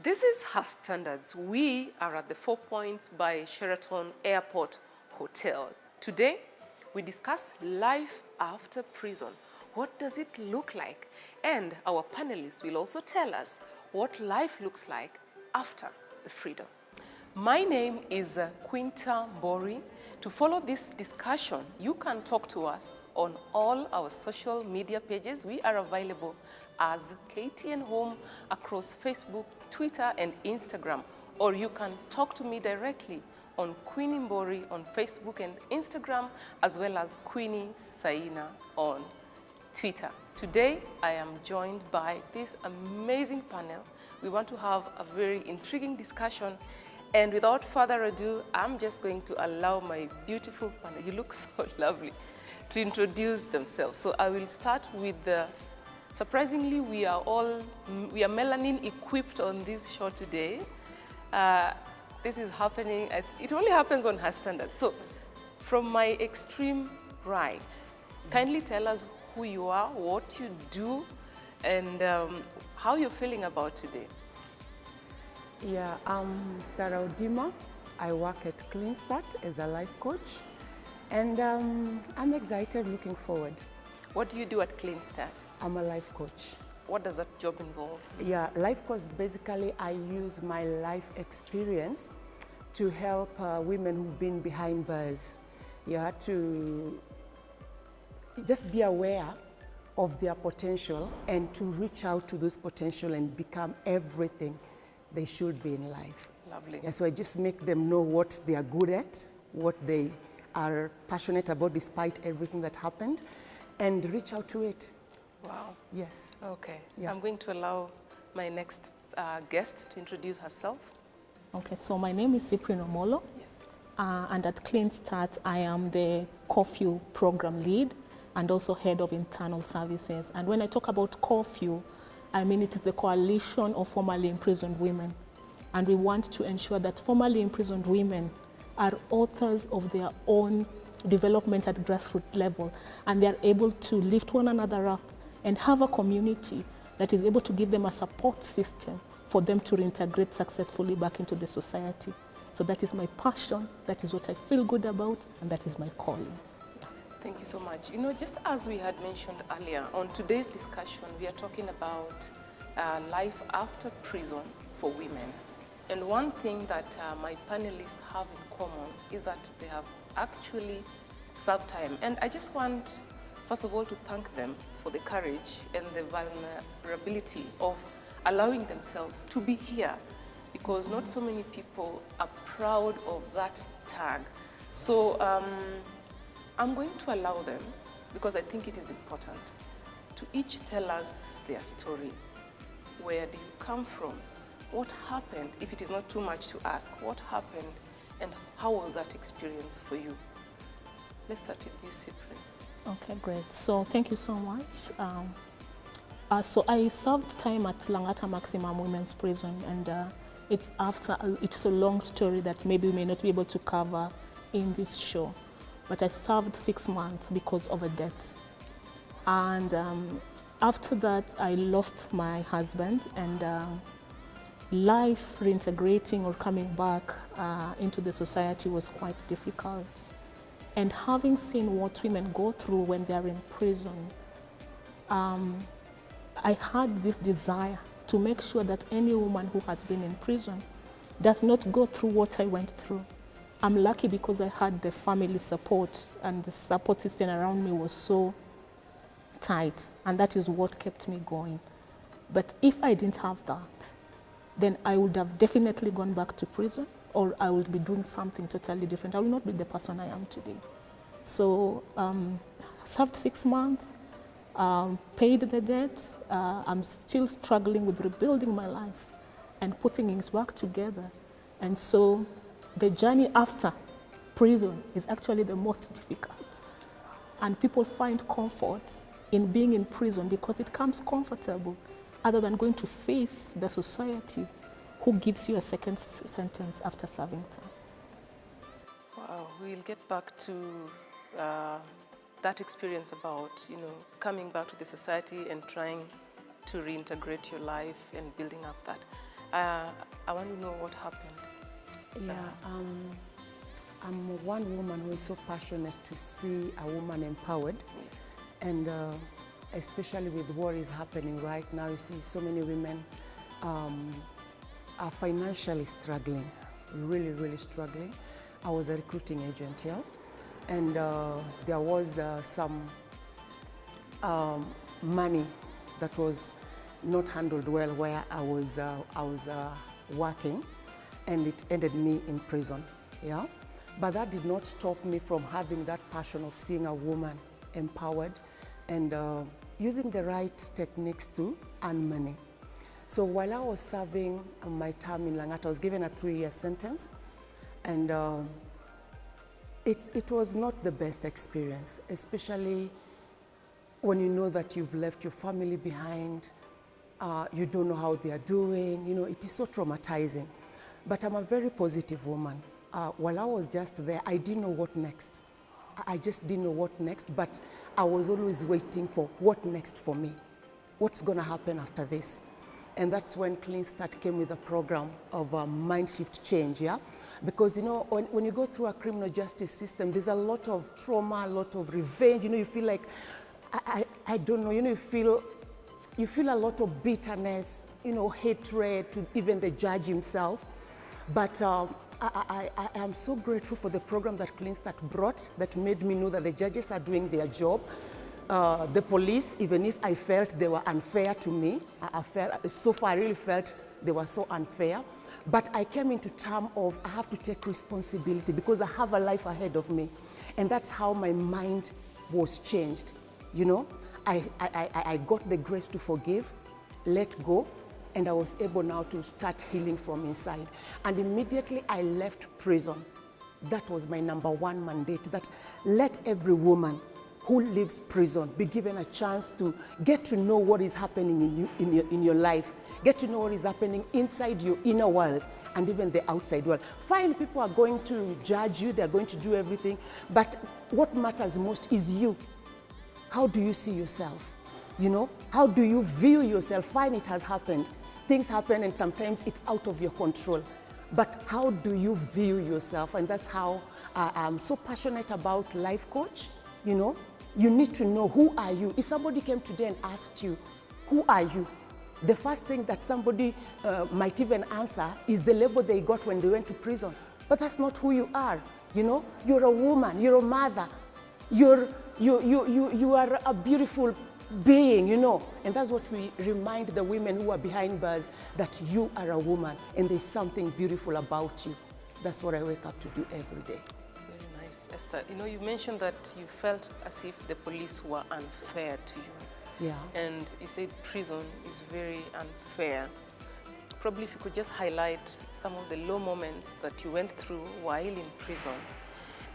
This is Her Standards. We are at the 4 Points by Sheraton Airport Hotel. Today, we discuss life after prison. What does it look like? And our panelists will also tell us what life looks like after the freedom. My name is Quinta Bori. To follow this discussion, you can talk to us on all our social media pages. We are available as KTN Home across Facebook, Twitter, and Instagram. Or you can talk to me directly on Queenie Mbori on Facebook and Instagram, as well as Queenie Saina on Twitter. Today, I am joined by this amazing panel. We want to have a very intriguing discussion. And without further ado, I'm just going to allow my beautiful panel, you look so lovely, to introduce themselves. So I will start with the, surprisingly, we are melanin equipped on this show today. This is happening, it only happens on Her Standards. So from my extreme right, kindly tell us who you are, what you do, and how you're feeling about today. Yeah, I'm Sarah Odima. I work at Clean Start as a life coach, and I'm excited, looking forward. What do you do at Clean Start? I'm a life coach. What does that job involve? Yeah, life coach, basically I use my life experience to help women who've been behind bars. Yeah, to just be aware of their potential and to reach out to those potential and become everything they should be in life. Lovely. Yeah, so I just make them know what they are good at, what they are passionate about despite everything that happened, and reach out to it. Wow. Yes. Okay. Yeah. I'm going to allow my next guest to introduce herself. Okay, so my name is Cyprine Omollo. Yes. And at Clean Start, I am the curfew program lead and also head of internal services. And when I talk about curfew, I mean it is the coalition of formerly imprisoned women. And we want to ensure that formerly imprisoned women are authors of their own development at grassroots level, and they are able to lift one another up and have a community that is able to give them a support system for them to reintegrate successfully back into the society. So that is my passion, that is what I feel good about, and that is my calling. Thank you so much. You know, just as we had mentioned earlier, on today's discussion, we are talking about life after prison for women. And one thing that my panelists have in common is that they have actually served time. And I just want, first of all, to thank them for the courage and the vulnerability of allowing themselves to be here, because not so many people are proud of that tag. So I'm going to allow them, because I think it is important, to each tell us their story. Where do you come from? What happened? If it is not too much to ask, what happened and how was that experience for you? Let's start with you, Cyprine. Okay, great. So thank you so much. So I served time at Langata Women's Prison, and it's a long story that maybe we may not be able to cover in this show. But I served 6 months because of a death. And after that, I lost my husband, and life reintegrating or coming back into the society was quite difficult. And having seen what women go through when they are in prison, I had this desire to make sure that any woman who has been in prison does not go through what I went through. I'm lucky because I had the family support, and the support system around me was so tight, and that is what kept me going. But if I didn't have that, then I would have definitely gone back to prison, or I would be doing something totally different. I will not be the person I am today. So served 6 months, paid the debt. I'm still struggling with rebuilding my life and putting it back together. And so the journey after prison is actually the most difficult. And people find comfort in being in prison because it comes comfortable, other than going to face the society who gives you a second sentence after serving time. Wow, we'll get back to that experience about, coming back to the society and trying to reintegrate your life and building up that. I want to know what happened. Yeah, I'm one woman who is so passionate to see a woman empowered. Yes. And especially with what is happening right now, you see so many women are financially struggling, really, really struggling. I was a recruiting agent here, and there was some money that was not handled well where I was working, and it ended me in prison. Yeah, but that did not stop me from having that passion of seeing a woman empowered and using the right techniques to earn money. So while I was serving my term in Langata, I was given a 3-year sentence, and it was not the best experience, especially when you know that you've left your family behind, you don't know how they are doing, you know, it is so traumatizing. But I'm a very positive woman. While I was just there, I didn't know what next. I just didn't know what next, but I was always waiting for what next for me. What's gonna happen after this? And that's when Clean Start came with a program of mind shift change, yeah? Because, you know, when you go through a criminal justice system, there's a lot of trauma, a lot of revenge, you know, you feel like, I don't know, you know, you feel a lot of bitterness, you know, hatred to even the judge himself. But I am so grateful for the program that Clean Start brought that made me know that the judges are doing their job. The police, even if I felt they were unfair to me, so far I really felt they were so unfair. But I came into terms of I have to take responsibility because I have a life ahead of me. And that's how my mind was changed. You know, I got the grace to forgive, let go, and I was able now to start healing from inside. And immediately I left prison. That was my #1 mandate, that let every woman who leaves prison be given a chance to get to know what is happening in your life, get to know what is happening inside your inner world and even the outside world. Fine, people are going to judge you, they're going to do everything, but what matters most is you. How do you see yourself? You know, how do you view yourself? Fine, it has happened. Things happen and sometimes it's out of your control. But how do you view yourself? And that's how I'm so passionate about life coach. You know, you need to know, who are you? If somebody came today and asked you, who are you? The first thing that somebody might even answer is the label they got when they went to prison. But that's not who you are. You know, you're a woman, you're a mother, you are a beautiful being, you know. And that's what we remind the women who are behind bars, that you are a woman and there's something beautiful about you. That's what I wake up to do every day. Very nice, Esther. You know, you mentioned that you felt as if the police were unfair to you. Yeah. And you said prison is very unfair. Probably if you could just highlight some of the low moments that you went through while in prison.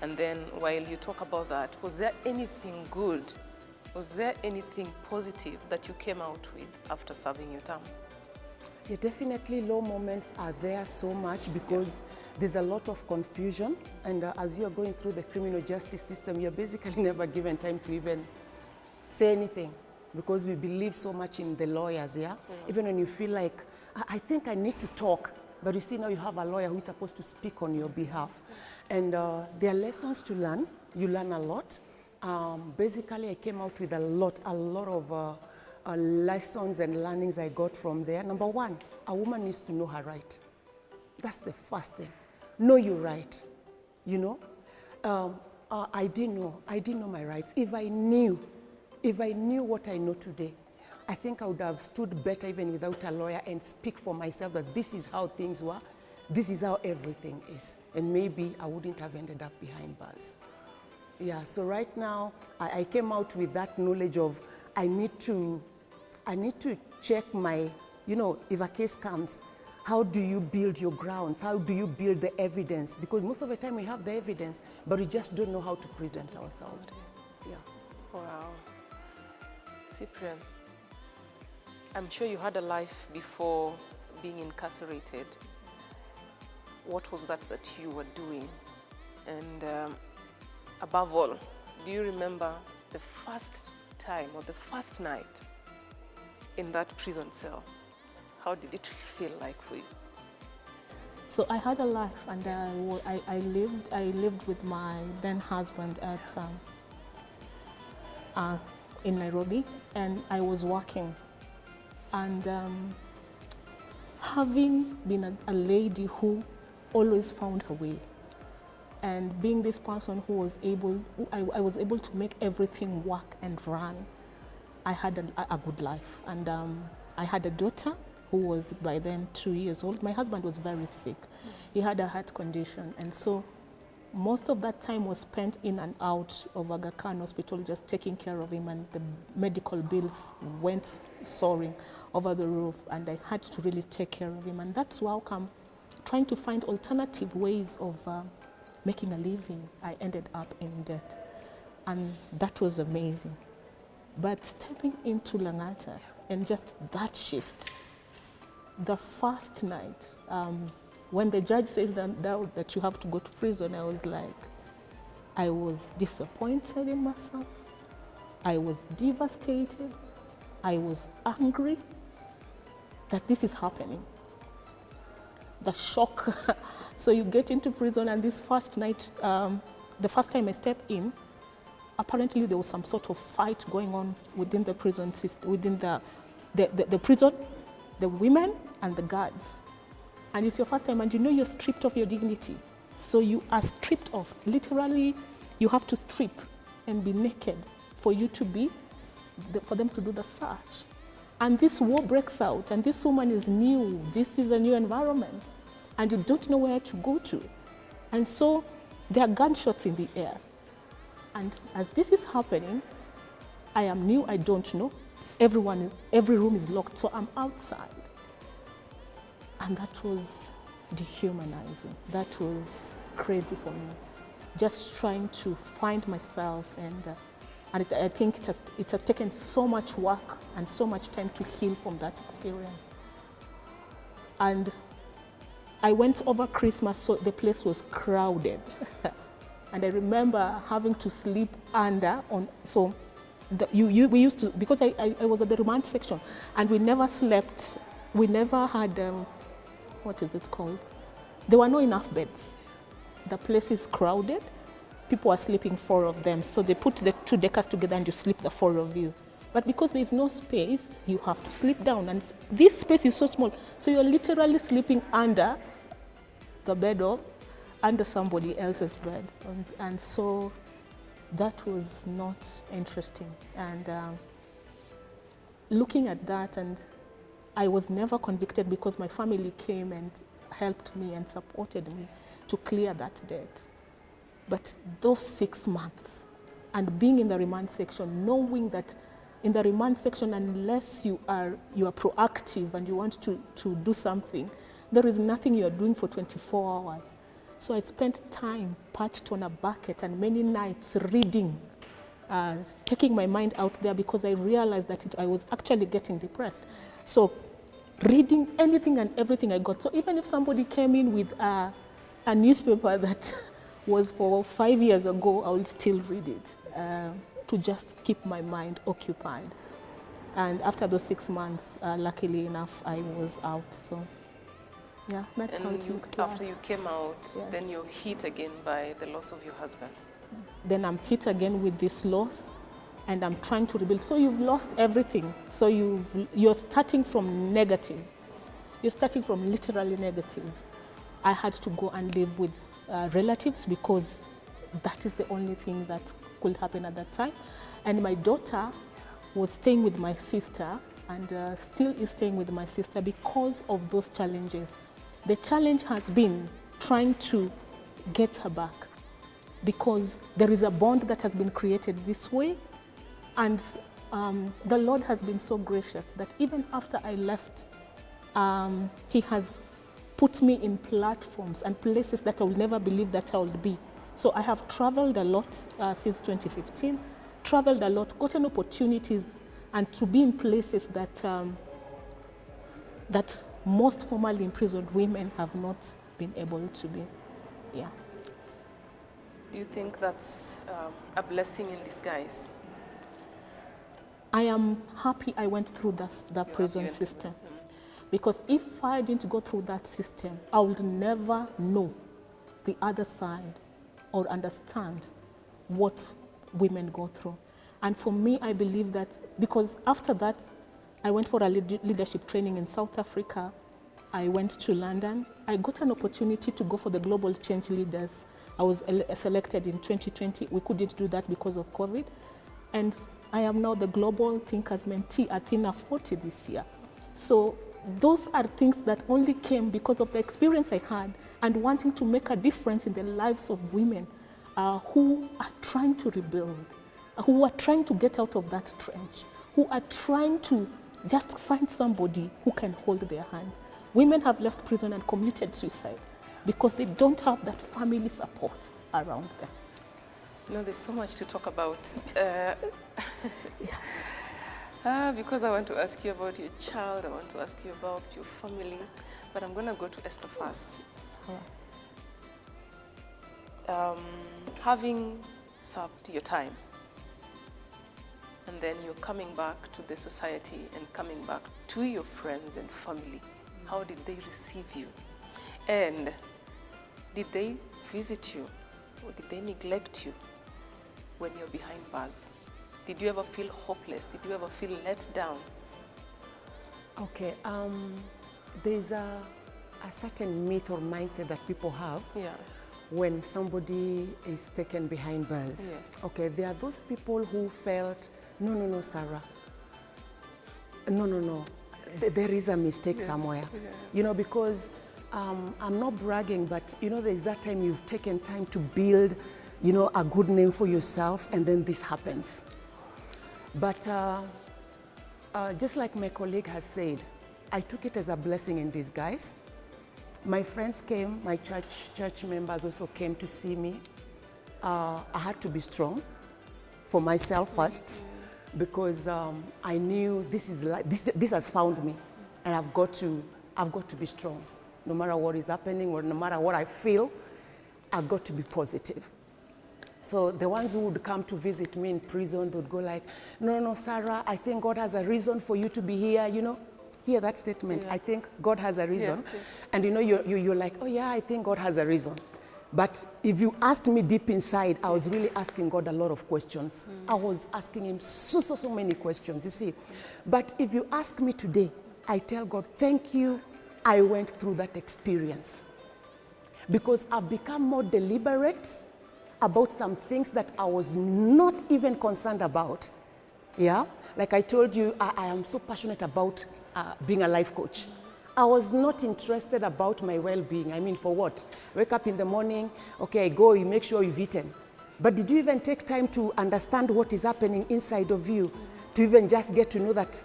And then while you talk about that, was there anything good? Was there anything positive that you came out with after serving your term? Yeah, definitely low moments are there so much because there's a lot of confusion. And as you're going through the criminal justice system, you're basically never given time to even say anything because we believe so much in the lawyers, yeah? Even when you feel like, I think I need to talk, but you see now you have a lawyer who is supposed to speak on your behalf. And there are lessons to learn. You learn a lot. Basically, I came out with a lot of lessons and learnings I got from there. #1, a woman needs to know her right. That's the first thing. Know your right, you know. I didn't know my rights. If I knew what I know today, I think I would have stood better even without a lawyer and speak for myself that this is how things were, this is how everything is. And maybe I wouldn't have ended up behind bars. Yeah, so right now I came out with that knowledge of I need to check my, you know, if a case comes, how do you build your grounds? How do you build the evidence? Because most of the time we have the evidence, but we just don't know how to present ourselves. Yeah. Wow. Cyprine, I'm sure you had a life before being incarcerated. What was that you were doing? And above all, do you remember the first time or the first night in that prison cell? How did it feel like for you? So I had a life, and I lived with my then husband at in Nairobi, and I was working. And having been a lady who always found her way, and being this person who was able, I was able to make everything work and run, I had a good life. And I had a daughter who was by then 2 years old. My husband was very sick. He had a heart condition, and so most of that time was spent in and out of Aga Khan Hospital, just taking care of him, and the medical bills went soaring over the roof, and I had to really take care of him. And that's how come, trying to find alternative ways of making a living, I ended up in debt. And that was amazing. But stepping into Langata and just that shift, the first night, when the judge says that you have to go to prison, I was like, I was disappointed in myself. I was devastated. I was angry that this is happening. The shock. So you get into prison, and this first night, the first time I stepped in, apparently there was some sort of fight going on within the prison system, within the prison, the women and the guards. And it's your first time, and you know you're stripped of your dignity. So you are stripped of. Literally, you have to strip and be naked for you to be, for them to do the search. And this war breaks out, and this woman is new. This is a new environment, and you don't know where to go to. And so there are gunshots in the air. And as this is happening, I am new, I don't know. Every room is locked, so I'm outside. And that was dehumanizing. That was crazy for me. Just trying to find myself, and I think it has taken so much work and so much time to heal from that experience. And I went over Christmas, so the place was crowded. And I remember having to sleep under on, so we used to, because I was at the remand section, and we never slept, we never had, what is it called? There were no enough beds. The place is crowded. People are sleeping, 4 of them. So they put the 2 deckers together and you sleep, the 4 of you. But because there is no space, you have to sleep down. And this space is so small. So you're literally sleeping under the bed or under somebody else's bed. And so that was not interesting. And looking at that, and I was never convicted because my family came and helped me and supported me to clear that debt. But those 6 months, and being in the remand section, knowing that in the remand section, unless you are proactive and you want to do something, there is nothing you are doing for 24 hours. So I spent time perched on a bucket and many nights reading, taking my mind out there, because I realized that I was actually getting depressed. So reading anything and everything I got. So even if somebody came in with a newspaper that was for 5 years ago, I will still read it to just keep my mind occupied. And after those 6 months, luckily enough, I was out. So yeah, that's how it looked like. After you came out, yes, then you're hit again by the loss of your husband. Then I'm hit again with this loss, and I'm trying to rebuild. So you've lost everything. So you're starting from negative. You're starting from literally negative. I had to go and live with relatives because that is the only thing that could happen at that time. And my daughter was staying with my sister, and still is staying with my sister because of those challenges. The challenge has been trying to get her back, because there is a bond that has been created this way. And the Lord has been so gracious that even after I left, He has put me in platforms and places that I will never believe that I would be. So I have traveled a lot since 2015, traveled a lot, gotten opportunities, and to be in places that, that most formerly imprisoned women have not been able to be. Yeah. Do you think that's a blessing in disguise? I am happy I went through that prison system. Because if I didn't go through that system, I would never know the other side or understand what women go through. And for me, I believe that because after that, I went for a leadership training in South Africa. I went to London. I got an opportunity to go for the Global Change Leaders. I was selected in 2020. We couldn't do that because of COVID. And I am now the Global Thinkers Mentee at Athena 40 this year. So those are things that only came because of the experience I had and wanting to make a difference in the lives of women who are trying to rebuild, who are trying to get out of that trench, who are trying to just find somebody who can hold their hand. Women have left prison and committed suicide because they don't have that family support around them. You know, there's so much to talk about. Because I want to ask you about your child, I want to ask you about your family, but I'm going to go to Esther first. Having served your time, and then you're coming back to the society and coming back to your friends and family, how did they receive you? And did they visit you, or did they neglect you when you're behind bars? Did you ever feel hopeless? Did you ever feel let down? Okay, there's a certain myth or mindset that people have when somebody is taken behind bars. Yes. Okay, there are those people who felt, no, Sarah, no, there is a mistake somewhere. You know, because I'm not bragging, but you know, there's that time you've taken time to build, you know, a good name for yourself, and then this happens. But just like my colleague has said, I took it as a blessing in disguise. My friends came, my church members also came to see me. I had to be strong for myself first, because I knew this has found me, and I've got to be strong. No matter what is happening, or no matter what I feel, I've got to be positive. So the ones who would come to visit me in prison, they would go like, no, Sarah, I think God has a reason for you to be here, you know. Hear that statement, I think God has a reason. And you know, you're like, oh yeah, I think God has a reason. But if you asked me deep inside, I was really asking God a lot of questions. I was asking him so many questions, you see. But if you ask me today, I tell God, thank you, I went through that experience. Because I've become more deliberate about some things that I was not even concerned about. Yeah, like I told you, I am so passionate about being a life coach. I was not interested about my well-being. I mean, for what? Wake up in the morning, okay, go, you make sure you've eaten. But did you even take time to understand what is happening inside of you? To even just get to know that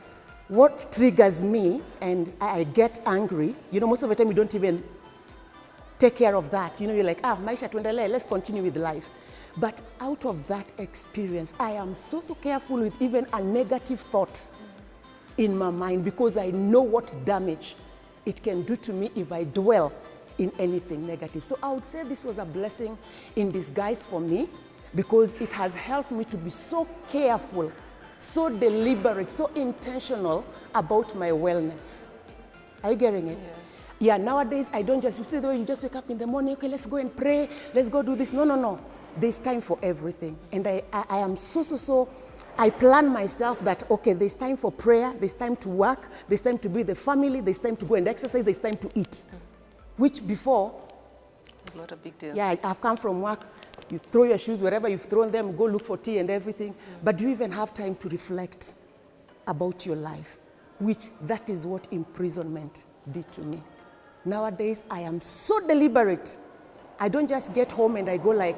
what triggers me and I get angry, you know, most of the time you don't even take care of that. You know, you're like, maisha tuendelee, let's continue with life. But out of that experience, I am so careful with even a negative thought in my mind, because I know what damage it can do to me if I dwell in anything negative. So I would say this was a blessing in disguise for me, because it has helped me to be so careful, so deliberate, so intentional about my wellness. Are you getting it? Yes. Yeah, nowadays I don't just, you see the way you just wake up in the morning, okay, let's go and pray, let's go do this. No. There's time for everything. And I am so, I plan myself that, okay, there's time for prayer, there's time to work, there's time to be with the family, there's time to go and exercise, there's time to eat. Which before, it's not a big deal. Yeah, I've come from work, you throw your shoes wherever you've thrown them, go look for tea and everything. But do you even have time to reflect about your life? Which that is what imprisonment did to me. Nowadays, I am so deliberate. I don't just get home and I go like,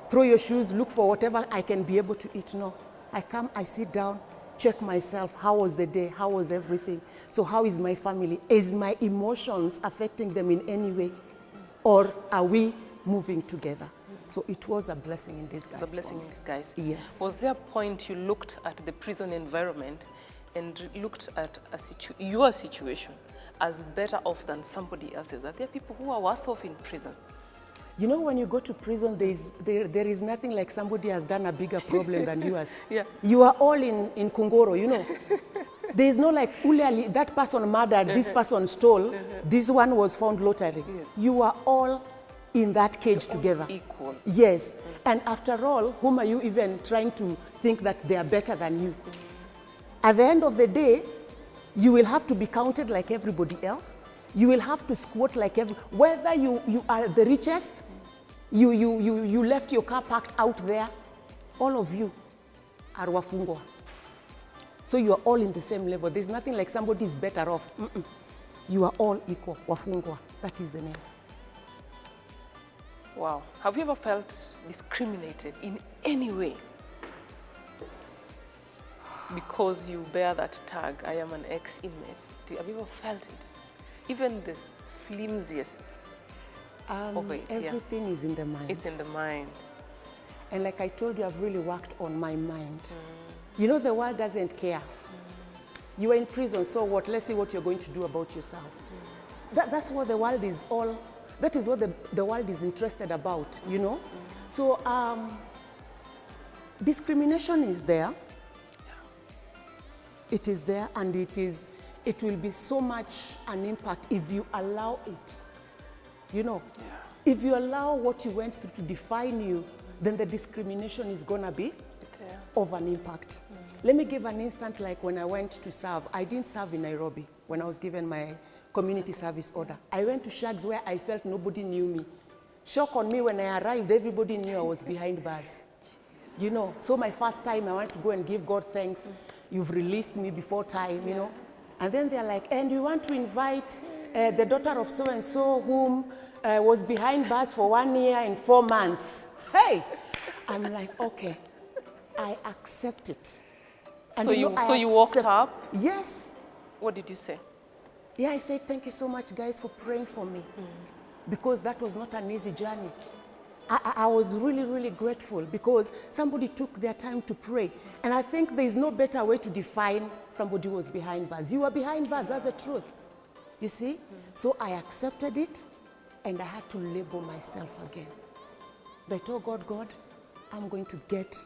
throw your shoes, look for whatever I can be able to eat. No, I come, I sit down, check myself. How was the day? How was everything? So how is my family? Is my emotions affecting them in any way? Or are we moving together? So it was a blessing in disguise. It was a blessing in disguise. Yes. Was there a point you looked at the prison environment and looked at your situation as better off than somebody else's? Are there people who are worse off in prison? You know, when you go to prison, there is nothing like somebody has done a bigger problem than yours. Yeah. You are all in Kungoro, you know. There's no like, Uliali, that person murdered, this person stole, this one was found lottery. Yes. You are all in that cage together. Equal. Yes. And after all, whom are you even trying to think that they are better than you? At the end of the day, you will have to be counted like everybody else. You will have to squat like whether you are the richest, you left your car parked out there, all of you are wafungwa. So you are all in the same level. There's nothing like somebody is better off. You are all equal, wafungwa. That is the name. Wow. Have you ever felt discriminated in any way? Because you bear that tag, I am an ex-inmate. Have you ever felt it? Even the flimsiest of it, everything is in the mind. It's in the mind. And like I told you, I've really worked on my mind. You know, the world doesn't care. You are in prison, so what? Let's see what you're going to do about yourself. That's what the world is all, that is what the world is interested about, you know? So discrimination is there. It is there, and it will be so much an impact if you allow it. You know, if you allow what you went through to define you, then the discrimination is gonna be of an impact. Let me give an instant, like when I went to serve, I didn't serve in Nairobi when I was given my community service order. I went to shags where I felt nobody knew me. Shock on me when I arrived, everybody knew I was behind bars. You know, so my first time I wanted to go and give God thanks. You've released me before time, you know. And then they're like, and we want to invite the daughter of so-and-so whom was behind bars for 1 year and 4 months. Hey! I'm like, okay, I accept it. And so you walked up? Yes. What did you say? Yeah, I said, thank you so much, guys, for praying for me. Because that was not an easy journey. I was really, really grateful because somebody took their time to pray. And I think there's no better way to define somebody who was behind bars. You were behind bars, that's the truth. You see? So I accepted it, and I had to label myself again. I told God, I'm going to get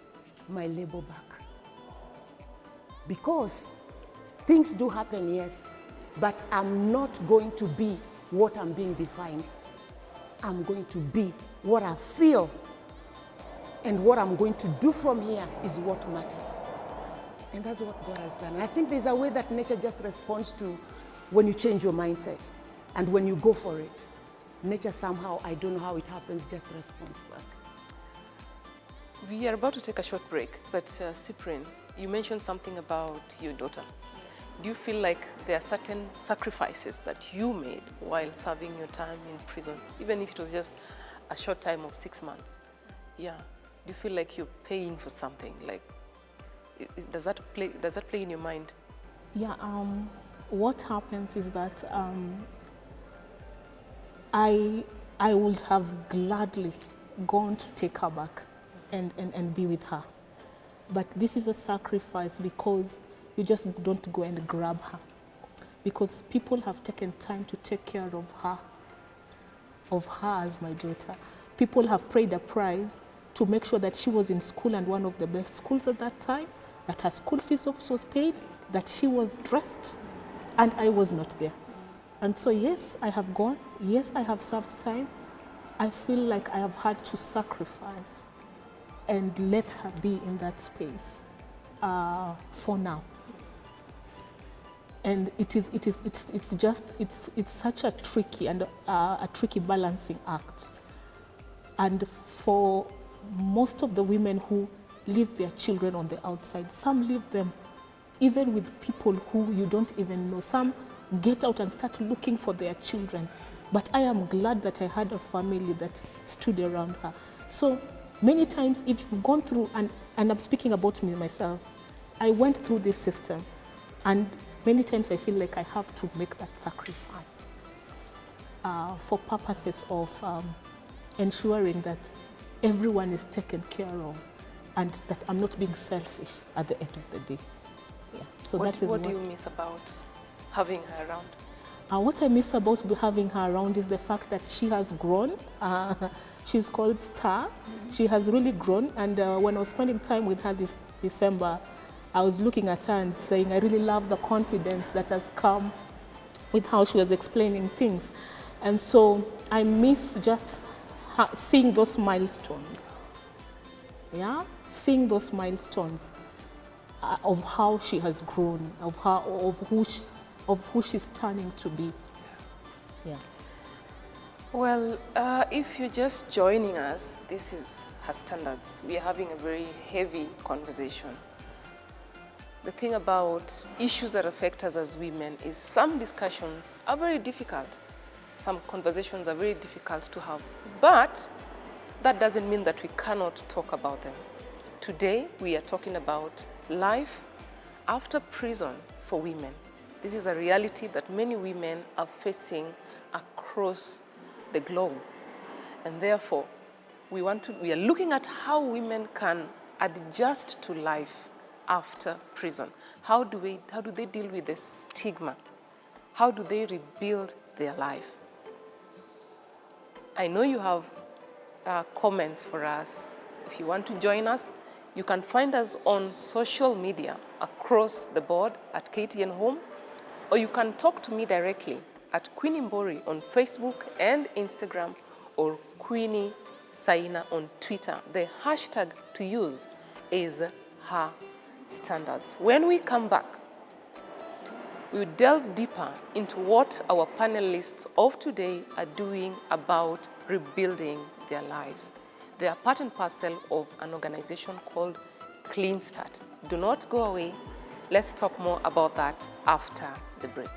my label back. Because things do happen, yes, but I'm not going to be what I'm being defined. I'm going to be what I feel, and what I'm going to do from here is what matters. And that's what God has done. And I think there's a way that nature just responds to when you change your mindset and when you go for it. Nature somehow, I don't know how it happens, just responds back. We are about to take a short break, but Cyprine, you mentioned something about your daughter. Do you feel like there are certain sacrifices that you made while serving your time in prison, even if it was just a short time of 6 months? Yeah. Do you feel like you're paying for something? Like, does that play in your mind? Yeah. What happens is that I would have gladly gone to take her back and be with her, but this is a sacrifice because you just don't go and grab her, because people have taken time to take care of her as my daughter. People have paid a price to make sure that she was in school, and one of the best schools at that time, that her school fees was paid, that she was dressed, and I was not there. And so yes, I have gone, yes, I have served time. I feel like I have had to sacrifice and let her be in that space for now. And it's such a tricky balancing act. And for most of the women who leave their children on the outside, some leave them even with people who you don't even know. Some get out and start looking for their children. But I am glad that I had a family that stood around her. So many times, if you've gone through, and I'm speaking about me myself, I went through this system, and many times I feel like I have to make that sacrifice for purposes of ensuring that everyone is taken care of, and that I'm not being selfish at the end of the day. Yeah. So what do you miss about having her around? What I miss about having her around is the fact that she has grown. She's called Star. She has really grown, and when I was spending time with her this December, I was looking at her and saying, I really love the confidence that has come with how she was explaining things. And so I miss just seeing those milestones. Yeah, seeing those milestones of how she has grown, of who she's turning to be. Yeah. Well, if you're just joining us, this is Her Standards. We are having a very heavy conversation. The thing about issues that affect us as women is some discussions are very difficult. Some conversations are very difficult to have, but that doesn't mean that we cannot talk about them. Today, we are talking about life after prison for women. This is a reality that many women are facing across the globe. And therefore, we are looking at how women can adjust to life after prison. How do they deal with the stigma? How do they rebuild their life? I know you have comments for us. If you want to join us, you can find us on social media across the board at KTN Home, or you can talk to me directly at Queenie Mbori on Facebook and Instagram, or Queenie Saina on Twitter. The hashtag to use is Her Standards. When we come back, we will delve deeper into what our panelists of today are doing about rebuilding their lives. They are part and parcel of an organization called Clean Start. Do not go away. Let's talk more about that after the break.